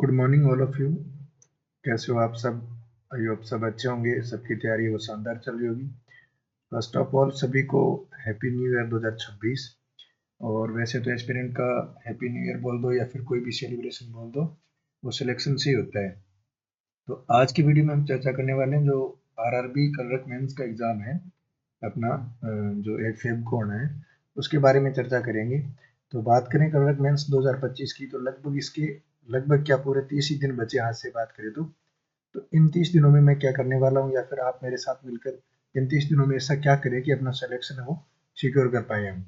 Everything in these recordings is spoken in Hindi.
Good morning all of you. कैसे हो आप सब? आई होप सब अच्छे होंगे, सबकी तैयारी वो शानदार चल रही होगी। फर्स्ट ऑफ ऑल सभी को हैप्पी न्यू ईयर 2026। और वैसे तो एस्पिरेंट का हैप्पी न्यू ईयर बोल दो या फिर कोई भी सेलिब्रेशन बोल दो, वो सिलेक्शन से ही होता है। तो आज की वीडियो में हम चर्चा करने वाले हैं जो आरआरबी कलरक मेंस का एग्ज़ाम है अपना, जो 8 फेब को होना है, उसके बारे में चर्चा करेंगे। तो बात करें कलरक मेंस 2025 की, तो लगभग इसके लगभग क्या पूरे 30 ही दिन बचे आज से बात करें तो इन 30 दिनों में मैं क्या करने वाला हूँ, या फिर आप मेरे साथ मिलकर इन 30 दिनों में ऐसा क्या करें कि अपना सिलेक्शन है वो सिक्योर कर पाए हम।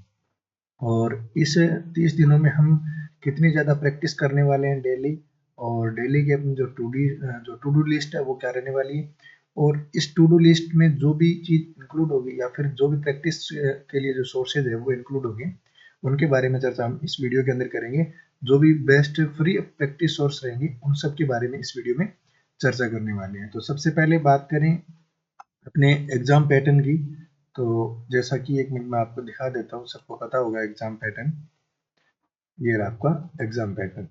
और इस 30 दिनों में हम कितनी ज़्यादा प्रैक्टिस करने वाले हैं डेली, और डेली की अपनी जो टू डू लिस्ट है वो क्या रहने वाली है, और इस टू डू लिस्ट में जो भी चीज़ इंक्लूड होगी या फिर जो भी प्रैक्टिस के लिए जो सोर्सेज है वो इंक्लूड होंगे, उनके बारे में चर्चा हम इस वीडियो के अंदर करेंगे। जो भी बेस्ट फ्री प्रैक्टिस सोर्स रहेंगे उन सब के बारे में इस वीडियो में चर्चा करने वाले हैं। तो सबसे पहले बात करें अपने एग्जाम पैटर्न की, तो जैसा कि एक मिनट में आपको दिखा देता हूँ, सबको पता होगा एग्जाम पैटर्न। ये रहा आपका एग्जाम पैटर्न।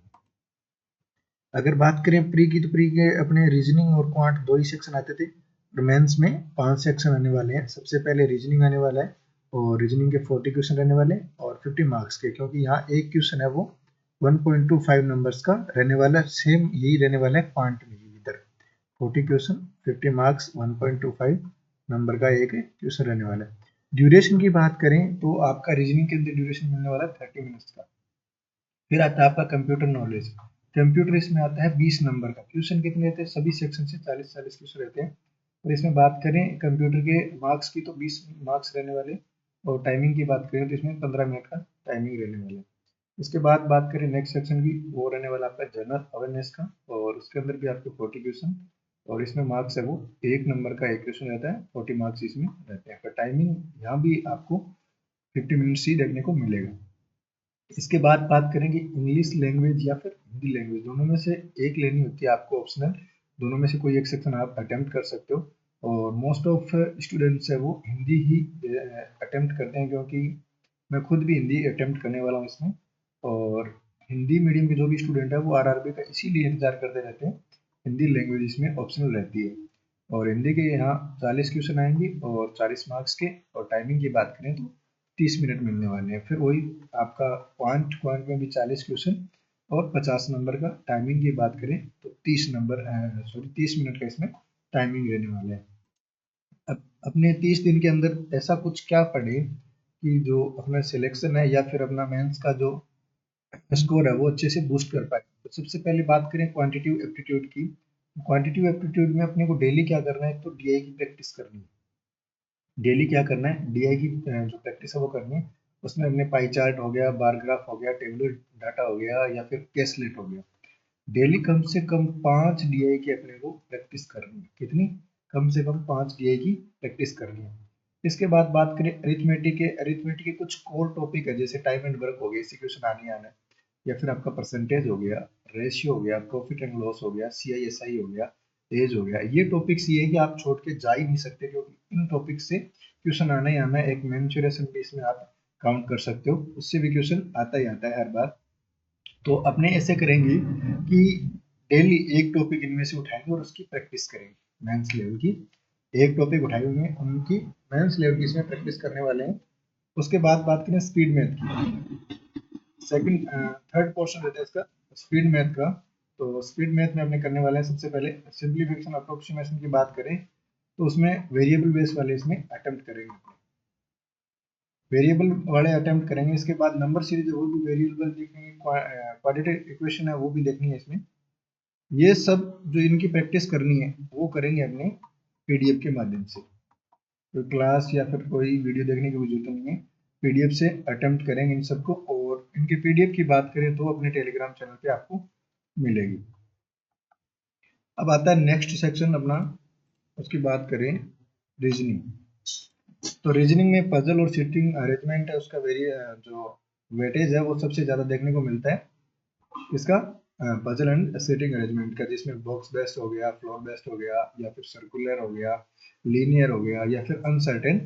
अगर बात करें प्री की, तो प्री के अपने रीजनिंग और क्वांट दो ही सेक्शन आते थे, और मेंस में 5 सेक्शन आने वाले हैं। सबसे पहले रीजनिंग आने वाला है, और रीजनिंग के 40 क्वेश्चन रहने वाले हैं और 50 मार्क्स के, क्योंकि यहाँ एक क्वेश्चन है वो 1.25 नंबर्स का रहने वाला है। सेम यही रहने वाला है क्वांट में भी, इधर 40 क्वेश्चन 50 मार्क्स 1.25 नंबर का एक क्वेश्चन रहने वाला है। ड्यूरेशन की बात करें तो आपका रीजनिंग के अंदर ड्यूरेशन मिलने वाला है 30 मिनट्स का। फिर आता है आपका कंप्यूटर नॉलेज। कंप्यूटर इसमें आता है 20 नंबर का। क्वेश्चन कितने रहते हैं? सभी सेक्शन से 40-40 क्वेश्चन रहते हैं। और इसमें बात करें कंप्यूटर के मार्क्स की, तो 20 मार्क्स रहने वाले, और टाइमिंग की बात करें तो इसमें 15 मिनट का टाइमिंग रहने वाला है। इसके बाद बात करें नेक्स्ट सेक्शन की, वो रहने वाला आपका जनरल अवेयरनेस का, और उसके अंदर भी आपके 40 क्वेश्चन, और इसमें मार्क्स है वो एक नंबर का एक क्वेश्चन रहता है, 40 मार्क्स इसमें रहते हैं। टाइमिंग यहाँ भी आपको 50 मिनट्स ही देखने को मिलेगा। इसके बाद बात करेंगे इंग्लिश लैंग्वेज या फिर हिंदी लैंग्वेज, दोनों में से एक लेनी होती है आपको ऑप्शनल। दोनों में से कोई एक सेक्शन आप अटेम्प्ट कर सकते हो, और मोस्ट ऑफ स्टूडेंट्स है वो हिंदी ही अटेम्प्ट करते हैं, क्योंकि मैं खुद भी हिंदी अटेम्प्ट करने वाला हूँ इसमें। और हिंदी मीडियम के जो भी स्टूडेंट है वो आरआरबी का इसीलिए इंतजार करते रहते हैं, हिंदी लैंग्वेज इसमें ऑप्शनल रहती है। और हिंदी के यहाँ 40 क्वेश्चन आएंगे और 40 मार्क्स के, और टाइमिंग की बात करें तो 30 मिनट मिलने वाले हैं। फिर वही आपका क्वांट क्वांट में भी 40 क्वेश्चन और 50 नंबर का। टाइमिंग की बात करें तो 30 मिनट का इसमें टाइमिंग रहने वाला है। अब अपने 30 दिन के अंदर ऐसा कुछ क्या पढ़े कि जो अपना सिलेक्शन है या फिर अपना मेंस का जो स्कोर है वो अच्छे से बूस्ट कर पाए। तो सबसे पहले बात करें क्वांटिटिव एप्टीट्यूड की। क्वांटिटिव एप्टीट्यूड में अपने को डेली क्या करना है, तो डीआई की प्रैक्टिस करनी है। डेली क्या करना है, डीआई की जो प्रैक्टिस है वो करनी है। उसमें अपने पाई चार्ट हो गया, बार ग्राफ हो गया, टेबुलर डाटा हो गया, या फिर कैसलेट हो गया। डेली कम से कम 5 डीआई की अपने को प्रैक्टिस करनी है। कितनी? कम से कम 5 डीआई की प्रैक्टिस करनी है। इसके बाद बात करें अरिथमेटिक के कुछ कोर टॉपिक है, जैसे टाइम एंड वर्क हो गया, इसी क्वेश्चन आने आना है, या फिर आपका परसेंटेज हो गया, रेशियो हो गया, प्रॉफिट एंड लॉस हो गया, सीआईएसआई हो गया, एज हो गया। ये टॉपिक्स ये है कि आप छोड़ के जा ही नहीं सकते, क्योंकि इन टॉपिक से क्वेश्चन आना ही आना है। एक मेंसुरेशन भी इसमें आप काउंट कर सकते हो, उससे भी क्वेश्चन आता ही आता है हर बार। तो अपने ऐसे करेंगे कि डेली एक टॉपिक इनमें से उठाएंगे और उसकी प्रैक्टिस करेंगे। मेंस लेवल की एक टॉपिक उठाएंगे, उनकी मेंस लेवल की इसमें प्रैक्टिस करने वाले हैं। उसके बाद बात करें स्पीड मैथ की। सेकंड थर्ड पोर्शन रहता है इसका स्पीड मैथ का। तो स्पीड मैथ में अपने करने वाले हैं, सबसे पहले सिंप्लीफिकेशन अप्रोक्सीमेशन की बात करें तो उसमें वेरिएबल बेस वाले इसमें अटेम्प्ट करेंगे, वेरिएबल वाले अटेम्प्ट करेंगे। इसके बाद नंबर सीरीज है वो भी वेरिएबल देखनी है, क्वाड्रेटिक इक्वेशन है वो भी देखनी है इसमें। ये सब जो इनकी प्रैक्टिस करनी है वो करेंगे अपने पीडीएफ के माध्यम से। तो क्लास या फिर कोई वीडियो देखने की जरूरत नहीं है, पीडीएफ से अटेम्प्ट करेंगे इन सबको। और इनके पीडीएफ की बात करें तो अपने टेलीग्राम चैनल पे आपको मिलेगी। अब आता है नेक्स्ट सेक्शन अपना, उसकी बात करें रीजनिंग। तो रीजनिंग में पजल और सिटिंग अरेंजमेंट है, उसका जो वेटेज है वो सबसे ज्यादा देखने को मिलता है इसका पजल एंड सिटिंग अरेंजमेंट का, जिसमें बॉक्स बेस्ड हो गया, फ्लोर बेस्ड हो गया, या फिर सर्कुलर हो गया, लीनियर हो गया, या फिर अनसर्टेन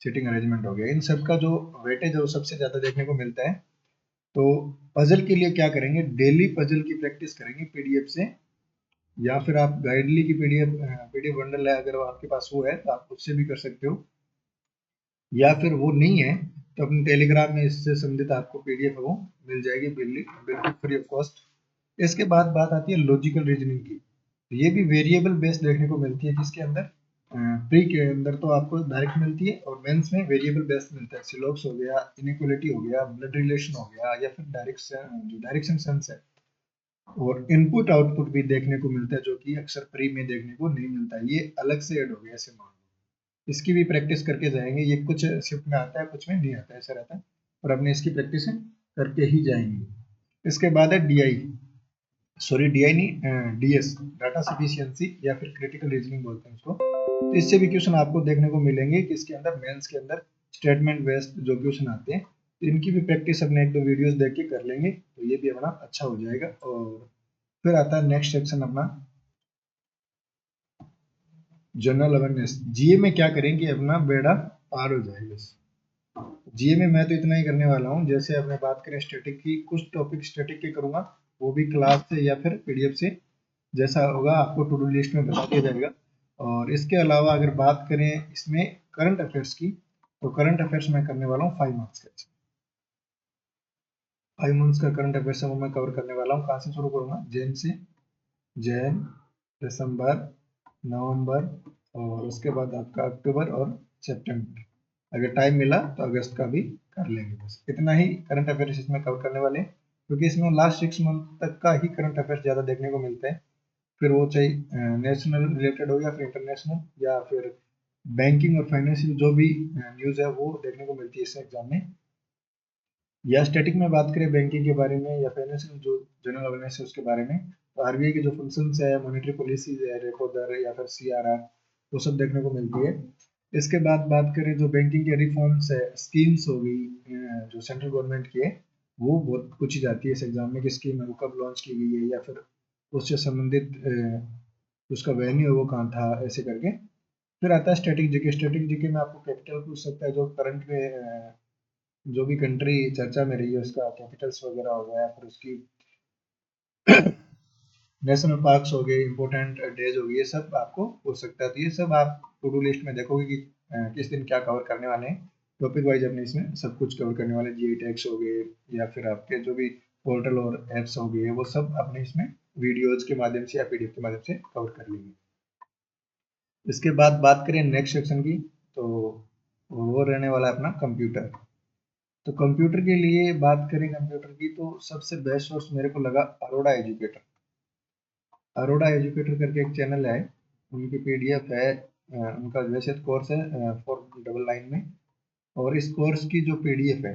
सिटिंग अरेंजमेंट हो गया। इन सब का जो वेटेज है वो सबसे ज्यादा देखने को मिलता है। तो पजल के लिए क्या करेंगे, डेली पजल की प्रैक्टिस करेंगे पीडीएफ से, या फिर आप गाइडली की पीडीएफ बंडल है अगर आपके पास वो है तो आप उससे भी कर सकते हो, या फिर वो नहीं है तो अपने टेलीग्राम में इससे संबंधित आपको पीडीएफ वो मिल जाएगी बिल्कुल फ्री ऑफ कॉस्ट। इसके बाद बात आती है लॉजिकल रीजनिंग की। तो ये भी वेरिएबल बेस्ड देखने को मिलती है, जिसके अंदर प्री के अंदर तो आपको डायरेक्ट मिलती है और मेंस में वेरिएबल बेस्ड मिलता है। सिलोक्स हो गया, इनइक्वालिटी हो गया, ब्लड रिलेशन हो गया, या फिर डायरेक्शन सेंस है। और इनपुट आउटपुट भी देखने को मिलता है, जो कि अक्सर प्री में देखने को नहीं मिलता है, ये अलग से ऐड हो गया ऐसे मान लो। इसकी भी प्रैक्टिस करके जाएंगे, ये कुछ शिफ्ट में आता है कुछ में नहीं आता है, ऐसा रहता है, और अपने इसकी प्रैक्टिस करके ही जाएंगे। इसके बाद है डीआई, सॉरी डीआई नहीं, डीएस, डाटा सफिशिएंसी या फिर क्रिटिकल रीजनिंग बोलते हैं इसको। तो इससे भी क्वेश्चन आपको देखने को मिलेंगे कि इसके अंदर मेंस के अंदर स्टेटमेंट बेस्ड जो क्वेश्चन आते हैं, तो इनकी भी प्रैक्टिस अपने एक दो वीडियोस देख के कर लेंगे, तो ये भी अपना अच्छा हो जाएगा। और फिर आता है नेक्स्ट सेक्शन अपना जनरल अवेयरनेस। जीए में क्या करेंगे, अपना बेड़ा पार हो जाए बस। जीए में मैं तो इतना ही करने वाला हूँ, जैसे अपने बात करें स्टैटिक की, कुछ टॉपिक स्टैटिक के करूंगा, वो भी क्लास से या फिर पीडीएफ से, जैसा होगा आपको टू डू लिस्ट में बता दिया जाएगा। और इसके अलावा अगर बात करें इसमें करंट अफेयर्स की, तो करंट अफेयर्स मैं करने वाला हूँ 5 मंथ्स का। 5 मंथ्स का करंट अफेयर्स है वो मैं कवर करने वाला हूँ। कहाँ से शुरू करूंगा, जैन से, जैन, दिसंबर, नवंबर, और उसके बाद आपका अक्टूबर और सितंबर। अगर टाइम मिला तो अगस्त का भी कर लेंगे। बस इतना ही करंट अफेयर्स इसमें कवर करने वाले हैं, क्योंकि इसमें लास्ट 6 मंथ तक का ही करंट अफेयर्स ज़्यादा देखने को मिलता है। फिर वो चाहे नेशनल रिलेटेड हो या फिर इंटरनेशनल, या फिर बैंकिंग और फाइनेंशियल जो भी न्यूज़ है वो देखने को मिलती है इस एग्जाम में। या स्टैटिक में बात करें बैंकिंग के बारे में या फाइनेंशियल जो जनरल अवेयरनेस है उसके बारे में, तो आरबीआई की जो फंक्शंस है, मॉनेटरी पॉलिसीज है, रेपो दर या फिर सीआरआर, वो सब देखने को मिलती है। इसके बाद बात करें जो बैंकिंग के रिफॉर्म्स है, स्कीम्स हो गई जो सेंट्रल गवर्नमेंट की है, वो बहुत पूछी जाती है इस एग्जाम में कि स्कीम है वो कब लॉन्च की गई है, या फिर उससे संबंधित उसका वेन्यू है वो कहाँ था, ऐसे करके। फिर आता है स्टैटिक जीके। स्टैटिक जीके में आपको कैपिटल पूछ सकता है, जो करंट में जो भी कंट्री चर्चा में रही है उसका कैपिटल्स वगैरह हो गया, फिर उसकी नेशनल पार्क्स हो गए, इंपॉर्टेंट डेज हो गए, ये सब आपको हो सकता है। तो ये सब आप टू डू लिस्ट में देखोगे कि किस दिन क्या कवर करने वाले हैं। टॉपिक वाइज अपने इसमें सब कुछ कवर करने वाले, जीई टैक्स हो गए या फिर आपके जो भी पोर्टल और एप्स हो गए, वो सब अपने इसमें वीडियोज के माध्यम से या पीडीएफ के माध्यम से कवर कर लेंगे। इसके बाद बात करें नेक्स्ट सेक्शन की, तो वो रहने वाला है अपना कंप्यूटर। तो कंप्यूटर के लिए बात करें कंप्यूटर की, तो सबसे बेस्ट सोर्स मेरे को लगा अरोड़ा एजुकेटर। अरोड़ा एजुकेटर करके एक चैनल है, उनकी पीडीएफ है, उनका वैसे कोर्स है 499 में, और इस कोर्स की जो पीडीएफ है,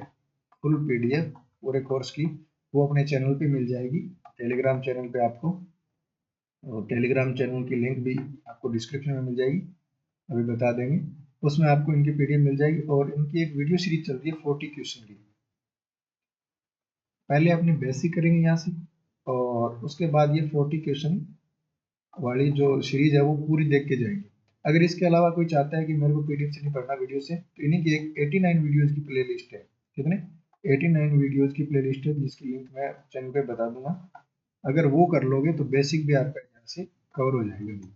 फुल पीडीएफ पूरे कोर्स की, वो अपने चैनल पे मिल जाएगी, टेलीग्राम चैनल पे आपको। और टेलीग्राम चैनल की लिंक भी आपको डिस्क्रिप्शन में मिल जाएगी, अभी बता देंगे। उसमें आपको इनकी पीडीएफ मिल जाएगी, और इनकी एक वीडियो सीरीज चल रही है 40 क्वेश्चन की। पहले अपनी बेसिक करेंगे यहाँ से, और उसके बाद ये 40 क्वेश्चन वाली जो सीरीज है वो पूरी देख के जाएंगे। अगर इसके अलावा कोई चाहता है कि मेरे को पीडीएफ से नहीं पढ़ना वीडियो से, तो इन्हीं की एक 89 वीडियोस की प्ले लिस्ट है। कितने, 89 वीडियोस की प्ले लिस्ट है, जिसकी लिंक मैं चैनल पे बता दूंगा। अगर वो कर लोगे तो बेसिक भी आपका यहाँ से कवर हो जाएगा।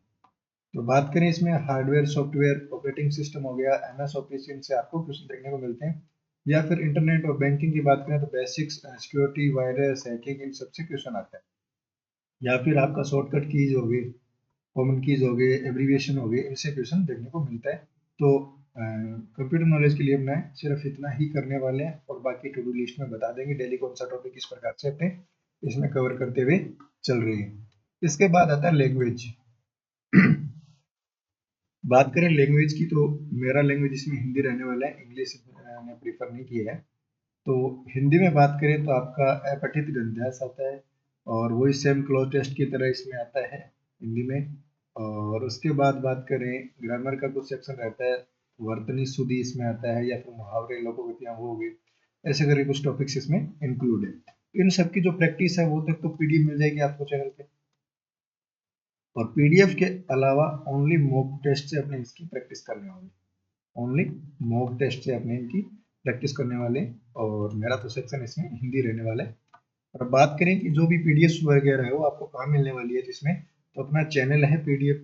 तो बात करें इसमें हार्डवेयर, सॉफ्टवेयर, ऑपरेटिंग सिस्टम हो गया, एमएस ऑफिस, इनसे आपको क्वेश्चन देखने को मिलते हैं। या फिर इंटरनेट और बैंकिंग की बात करें तो बेसिक्स, सिक्योरिटी, वायरस, हैकिंग, इन सबसे क्वेश्चन आता है। या फिर आपका शॉर्टकट कीज हो गए, कॉमन कीज हो गए, एब्रीविएशन हो गए, इनसे क्वेश्चन देखने को मिलता है। तो कंप्यूटर नॉलेज के लिए मैं सिर्फ इतना ही करने वाले हैं, और बाकी टू डू लिस्ट में बता देंगे डेली कौन सा टॉपिक किस प्रकार से अपने इसमें कवर करते हुए चल रही है। इसके बाद आता है लैंग्वेज। बात करें लैंग्वेज की, तो मेरा लैंग्वेज इसमें हिंदी रहने वाला है, इंग्लिश ने प्रीफर नहीं किया है। तो हिंदी में बात करें तो आपका अपठित गद्यांश आता है, और वही सेम क्लोज टेस्ट की तरह इसमें आता है हिंदी में। और उसके बाद बात करें ग्रामर का कुछ सेक्शन रहता है, वर्तनी शुद्धि इसमें आता है, या फिर मुहावरे, लोकोक्तियां, वो हो गई, ऐसे करके कुछ टॉपिक्स इसमें इंक्लूड है। इन सब की जो प्रैक्टिस है वो तक तो पीडीएफ मिल जाएगी आपको चैनल पे, और पीडीएफ के अलावा ओनली मॉक टेस्ट से अपने इसकी प्रैक्टिस करनी होगी। ओनली मॉक टेस्ट से अपने इनकी प्रैक्टिस करने वाले, और मेरा तो सेक्शन इसमें हिंदी रहने वाला है। और बात करें कि जो भी पीडीएफ वगैरह है वो आपको कहाँ मिलने वाली है, जिसमें तो अपना चैनल है पीडीएफ,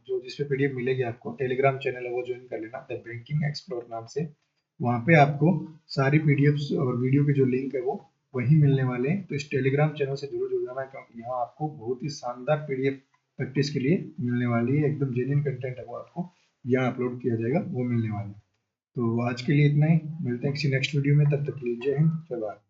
जो जिसपे पीडीएफ मिलेगी आपको, टेलीग्राम चैनल है वो ज्वाइन कर लेना, द बैंकिंग एक्सप्लोर नाम से। वहाँ पे आपको सारी पीडीएफ और वीडियो के जो लिंक है वो वहीं मिलने वाले हैं। तो इस टेलीग्राम चैनल से जरूर जुड़ जाना, क्योंकि यहाँ आपको बहुत ही शानदार पीडीएफ प्रैक्टिस के लिए मिलने वाली है। एकदम जेन्युइन कंटेंट है वो आपको यहाँ अपलोड किया जाएगा, वो मिलने वाला है। तो आज के लिए इतना ही, मिलते हैं किसी नेक्स्ट वीडियो में, तब तक के लिए जय हिंद, जय भारत।